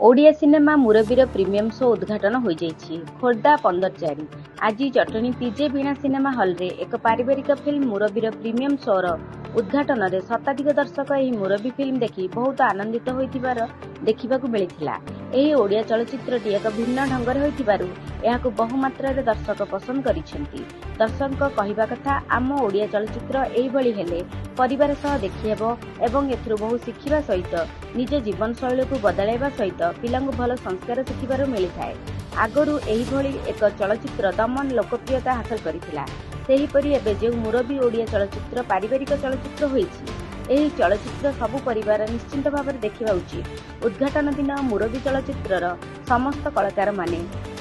Odia cinema मुरबीर premium show उद्घाटन हो खोर्धा 15/4 आज जटणी पीजे वीणा सिनेमा हॉल रे एक पारिवारिक फिल्म मुरबीर प्रीमियम शोर उद्घाटन रे शताधिक दर्शक यह मुरबी फिल्म देखि बहुत आनंदित होइथिबार देखिबाकु मिलिथिला। एही ओडिया चलचित्रटी एक भिन्न ढंगरे होइथिबारु एहाकु बहुमात्रा रे दर्शक पसंद करिसेंती। दर्शक कहिबा कथा आम ओडिया चलचित्र एही भली हेले परिवार सह देखिहेबो एवं एथुरु बहु शिखिबा सहित निज जीवन शैली को बदलाइबा सहित पिलांगु भल संस्कार शिखिबारु मिलिथाए। आगरु एही भली एक चलचित्र दमन लोकप्रियता हासिल करिथिला। सेहीपरि एबे जे मुरबी ओडिया चलचित्र पारिवारिक चलचित्र होइछि एही चलचित्र सबु परिवार निश्चिंत भाव देखा उचित। उद्घाटन दिन मुरबी चलचित्रर समस्त कलाकार माने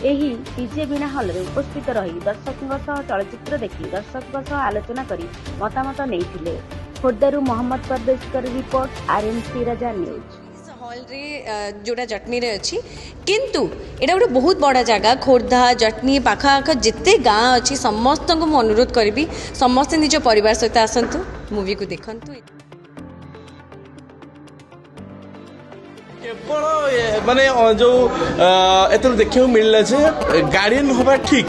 एही पीजे वीणा हॉल रे उपस्थित रही दर्शकों सह चलचित्र देखि दर्शकों सह आलोचना करी मतामत नैथिले। खोर्धारू मोहम्मद परदेशकर रिपोर्ट आरएमसी राजा न्यूज। हॉल रे जोड़ा जटनी रे अच्छी किंतु एटा गोटे बहुत बड़ा जगह खोर्धा जटनी पाखाआख जिते गाँ अच्छी समस्त को अनुरोध करी समस्ते निज परिवार सहित आसतु मूवी को देखंतु। केवल माने जो एतर देखियो मिलला जे गार्डियन होबा ठीक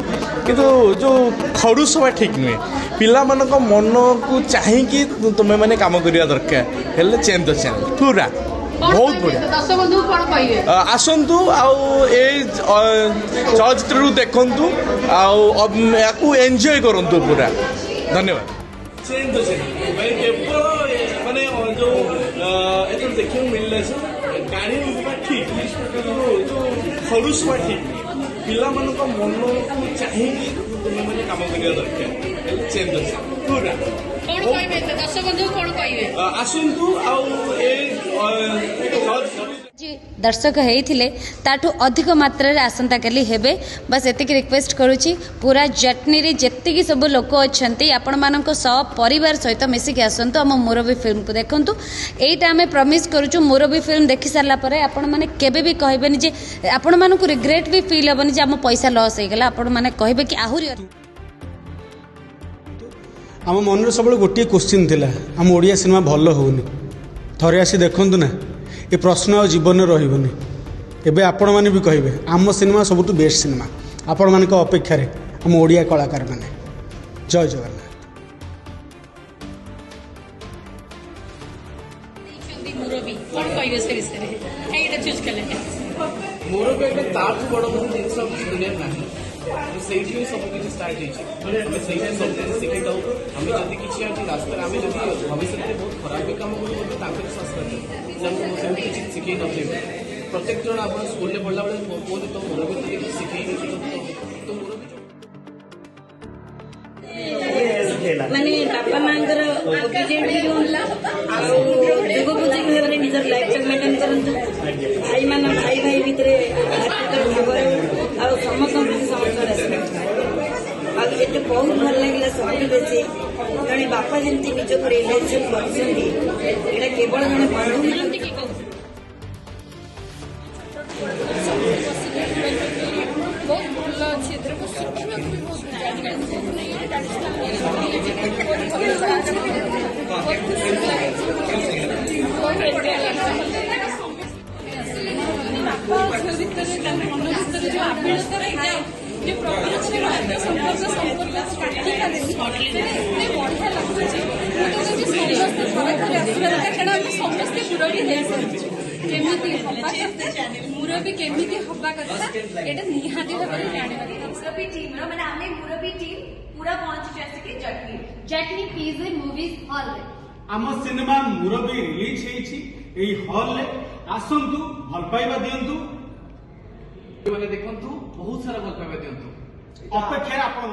किंतु जो खड़ूस होबा ठीक नुहे। पिला मन को मन को चाहि कि तुमे माने काम करिया दरकार हेले चेंज द चैनल पूरा बहुत बढ़िया आसतु ए चलचित्र देखु आउ एंजॉय करंतु पूरा। धन्यवाद। चेंज द चैनल माने जो एतर देखियो मिलला जे गार्डियन होबा ठीक जो खड़ूस होबा ठीक पिला मन को मन को चाहि कि तुमे माने काम करिया दरकार हेले चेंज द चैनल पूरा आसतु आउ दर्शक होते ताठू अधिक मात्रा आसंता काली हेबे। बस एतिक रिक्वेस्ट करुच्ची पूरा जटनी रे जेतिकी सब लोक अच्छा आपण मानक सह परिवार सहित मिसिक आसतु आम मुरबी फिल्म को देखंतु। एटा आमे प्रमिस करूछु मुरबी फिल्म देखि सारला परे आपण माने केबे भी कहबेनी जे आपण मानक रिग्रेट भी फील हेबनी जे आम पैसा लॉस हो गला। आपण माने कहबे कि आहुरी आम मन सब गोटे क्वेश्चन थिला आम ओडिया सिनेमा भल होनी थरे आसी देखंतु ना ये प्रश्न आ जीवन में रही एवं आपण मैंने भी कहे आम सिनेमा सबुठ बेस्ट सिनेमा आपण मान अपेक्षा आम ओडिया कलाकार मैंने। जय जगन्नाथ। मुरबी एक ताठू बड़ जिन दुनिया ना से सब किसी स्टार्ट होती सब शिखी था आम जब किसी रास्ता आम जब भविष्य में बहुत खराब भी कम कर संस्कार किसी शिखी न प्रत्येक जन आप स्कूल पढ़ला बेले कहते तो मुरबी शिखी तो माने बापा मांगर ओबिडिएंट भी होला जुग बुझी भाई निजर लाइफ टाइम मेंटेन करंतु भाई मान भाई भाई भितरे भाव आ समस्त रेस्पेक्ट आ एते बहुत भल लागला सबसे बेसी जने बापा जंती निज को रिलेशन करछंती एटा केवल जने बंधु मिलंती की बहुत भल अच्छी शिक्षा भी मुरबी केमिति हवा कथा एटा निहाती भाबरे जानिबा मुरबी टीम रो माने आमे मुरबी टीम पूरा पहुंच जैसे कि जटनी पीजे मूवीज हॉल रे आम सिनेमा मुरबी रिलीज हेछि एई हॉल रे आसंतु भल पाइबा दियंतु माने देखंतु बहुत सारा भल पाइबा दियंतु अपेक्षा आपण